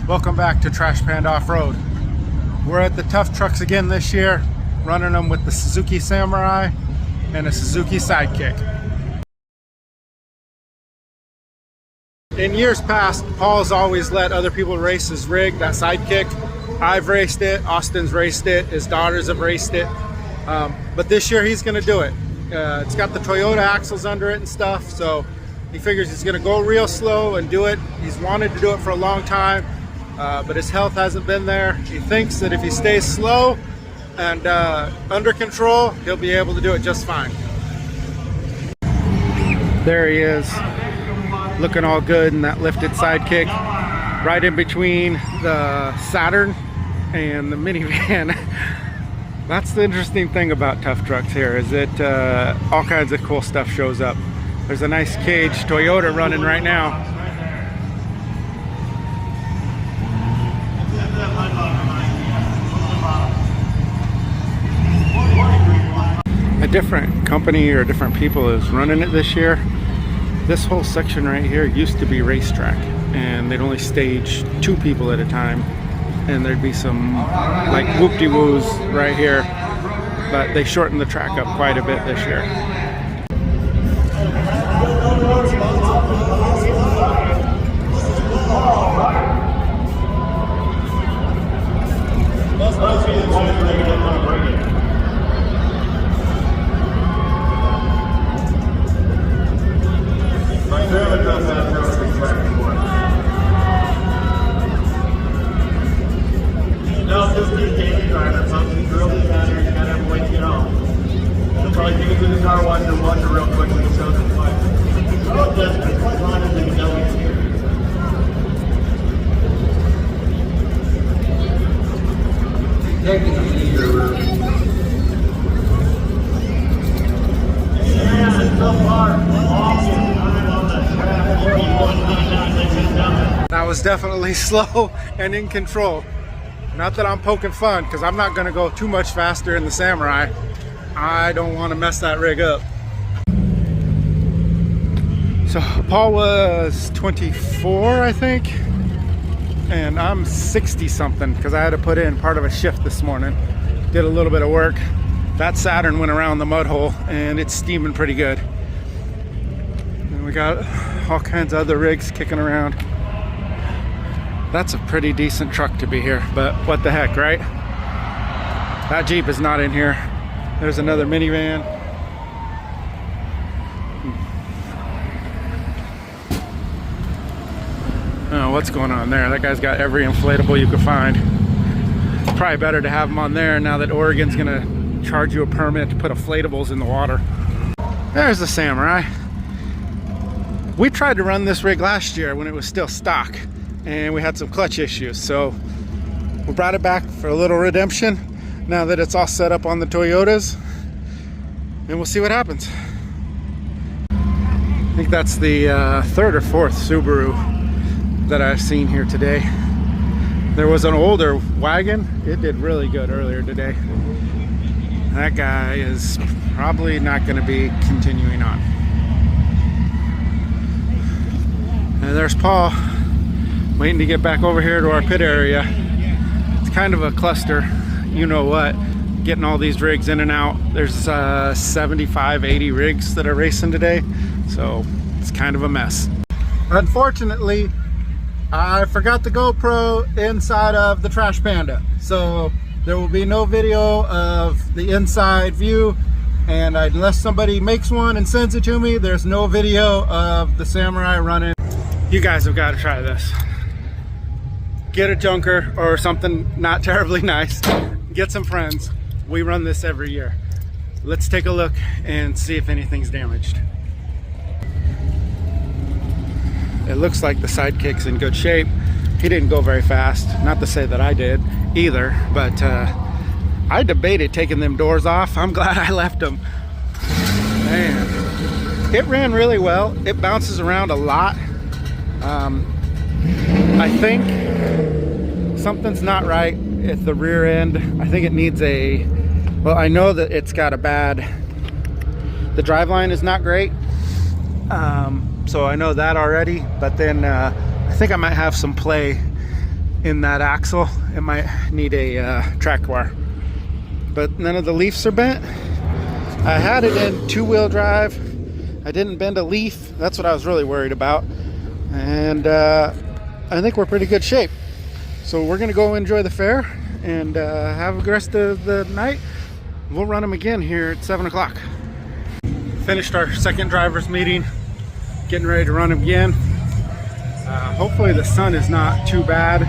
Welcome back to Trash Panda Off-Road. We're at the Tuff Trucks again this year, running them with the Suzuki Samurai and a Suzuki Sidekick. In years past, Paul's always let other people race his rig, that Sidekick. I've raced it, Austin's raced it, his daughters have raced it. But this year he's gonna do it. It's got the Toyota axles under it and stuff, so he figures he's gonna go real slow and do it. He's wanted to do it for a long time, but his health hasn't been there. He thinks that if he stays slow and under control, he'll be able to do it just fine. There he is, looking all good in that lifted Sidekick, right in between the Saturn and the minivan. That's the interesting thing about Tuff Trucks here, is that all kinds of cool stuff shows up. There's a nice cage Toyota running right now. A different company or different people is running it this year. This whole section right here used to be racetrack, and they'd only stage 2 people at a time, and there'd be some like whoop-de-woos right here, but they shortened the track up quite a bit this year. That was definitely slow and in control. Not that I'm poking fun, because I'm not going to go too much faster in the Samurai. I don't want to mess that rig up. So Paul was 24, I think, and I'm 60 something because I had to put in part of a shift this morning. Did a little bit of work. That Saturn went around the mud hole and it's steaming pretty good. And we got all kinds of other rigs kicking around. That's a pretty decent truck to be here, but what the heck, right? That Jeep is not in here. There's another minivan. Oh, what's going on there? That guy's got every inflatable you could find. It's probably better to have them on there now that Oregon's gonna charge you a permit to put inflatables in the water. There's the Samurai. We tried to run this rig last year when it was still stock, and we had some clutch issues, so we brought it back for a little redemption now that it's all set up on the Toyotas, and we'll see what happens. I think that's the 3rd or 4th Subaru that I've seen here today. There was an older wagon. It did really good earlier today. That guy is probably not going to be continuing on. And there's Paul, waiting to get back over here to our pit area. It's kind of a cluster, you know what, getting all these rigs in and out. There's 75, 80 rigs that are racing today, so it's kind of a mess. Unfortunately, I forgot the GoPro inside of the Trash Panda, so there will be no video of the inside view, and unless somebody makes one and sends it to me, there's no video of the Samurai running. You guys have got to try this. Get a junker or something not terribly nice. Get some friends. We run this every year. Let's take a look and see if anything's damaged. It looks like the Sidekick's in good shape. He didn't go very fast. Not to say that I did either, but I debated taking them doors off. I'm glad I left them. Man, it ran really well. It bounces around a lot. I think something's not right at the rear end. I think it needs a, well, I know that it's got a bad, the driveline is not great. So I know that already, but then I think I might have some play in that axle. It might need a track wire, but none of the leaves are bent. I had it in 2-wheel drive. I didn't bend a leaf. That's what I was really worried about. And I think we're pretty good shape. So we're gonna go enjoy the fair and have the rest of the night. We'll run them again here at 7 o'clock. Finished our second driver's meeting, getting ready to run them again. Hopefully the sun is not too bad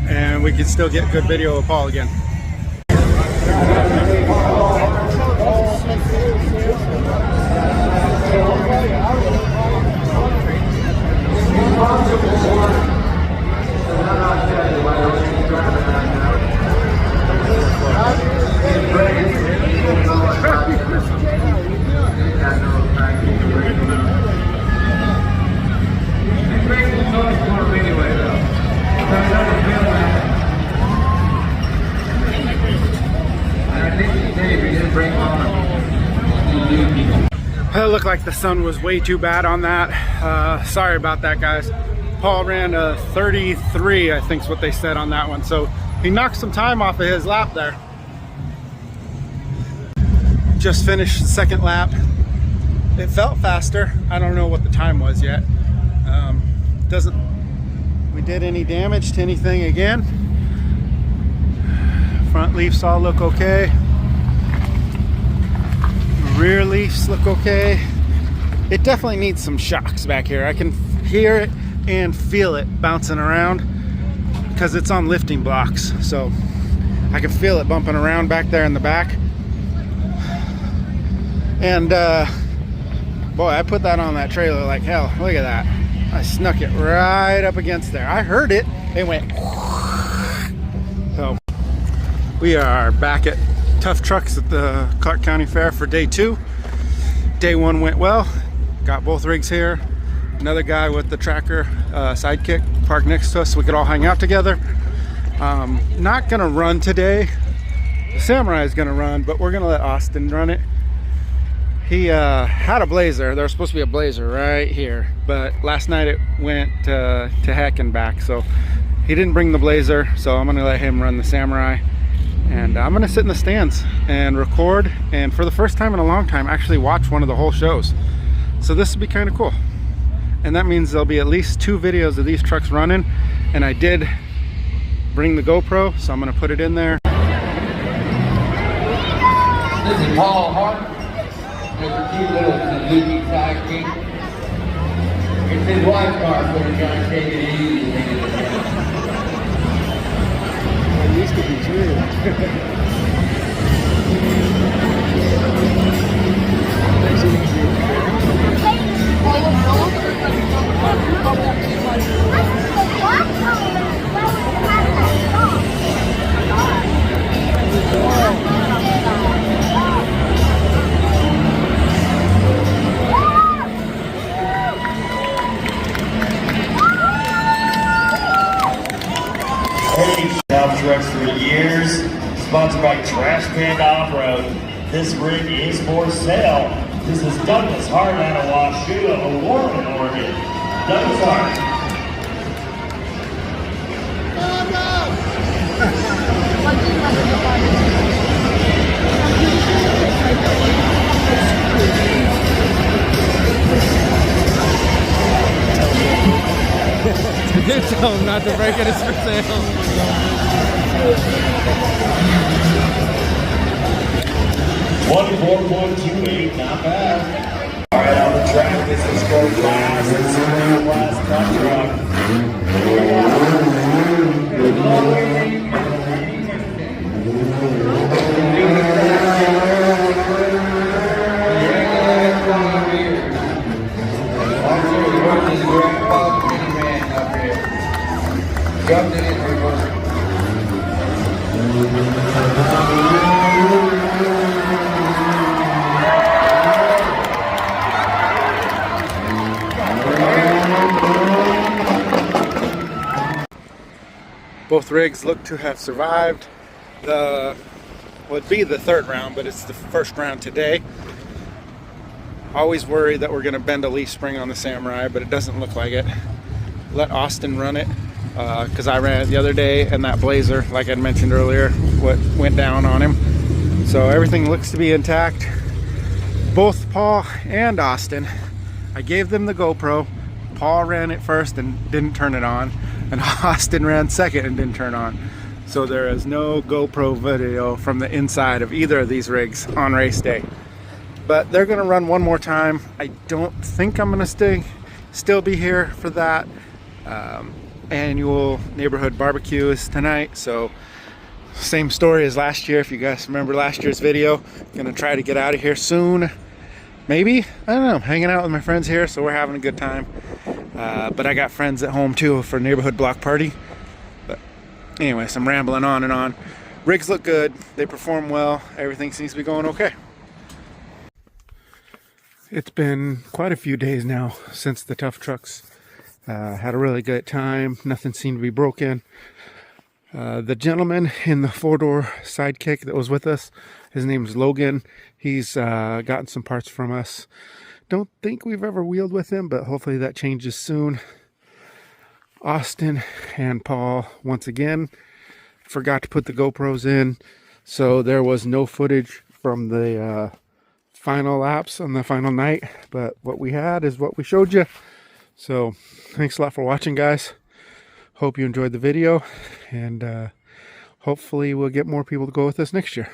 and we can still get good video of Paul again. It looked like the sun was way too bad on that. Sorry about that, guys. Paul ran a 33, I think is what they said on that one. So he knocked some time off of his lap there. Just finished the second lap. It felt faster. I don't know what the time was yet. We did any damage to anything again. Front leaves all look okay. Rear leaves look okay. It definitely needs some shocks back here. I can hear it and feel it bouncing around because it's on lifting blocks. So I can feel it bumping around back there in the back. And boy, I put that on that trailer like hell. Look at that. I snuck it right up against there. I heard it. It went. So we are back at Tuff Trucks at the Clark County Fair for day 2. Day 1 went well. Got both rigs here. Another guy with the tracker, Sidekick, parked next to us so we could all hang out together. Not gonna run today. The Samurai is gonna run, but we're gonna let Austin run it. He had a Blazer. There was supposed to be a Blazer right here, but last night it went to heck and back, so he didn't bring the Blazer, so I'm gonna let him run the Samurai. And I'm gonna sit in the stands and record, and for the first time in a long time actually watch one of the whole shows. So this will be kind of cool. And that means there'll be at least 2 videos of these trucks running. And I did bring the GoPro, so I'm gonna put it in there. This is Paul Hart. There's a cute little Suzuki Sidekick. It's his wife's car, so we're trying to take it easy. These could be true. Tuff Trucks for years, sponsored by Trash Panda Off-Road. This rig is for sale. This is Douglas Hart out of Washougal, Warren, Oregon. Douglas Hart. Did tell him not to break it, it's for sale. 24.28, not bad. All right, on the track, this is for class. It's a class Tuff Truck. Jumped it in reverse. Both rigs look to have survived would be the 3rd round, but it's the 1st round today. Always worried that we're going to bend a leaf spring on the Samurai, but it doesn't look like it. Let Austin run it. because I ran it the other day, and that Blazer, like I mentioned earlier, what went down on him. So everything looks to be intact. Both Paul and Austin, I gave them the GoPro. Paul ran it first and didn't turn it on, and Austin ran second and didn't turn on. So there is no GoPro video from the inside of either of these rigs on race day. But they're gonna run one more time. I don't think I'm gonna still be here for that. Annual neighborhood barbecue is tonight, so same story as last year. If you guys remember last year's video, gonna try to get out of here soon. Maybe, I don't know, I'm hanging out with my friends here, so we're having a good time. But I got friends at home too for neighborhood block party. But anyways, I'm rambling on and on. Rigs look good, they perform well, everything seems to be going okay. It's been quite a few days now since the Tuff Trucks. Had a really good time, nothing seemed to be broken. The gentleman in the 4-door Sidekick that was with us, his name is Logan. He's gotten some parts from us. Don't think we've ever wheeled with him, but hopefully that changes soon. Austin and Paul, once again, forgot to put the GoPros in, so there was no footage from the final laps on the final night, but what we had is what we showed you. So thanks a lot for watching, guys. Hope you enjoyed the video, and hopefully we'll get more people to go with us next year.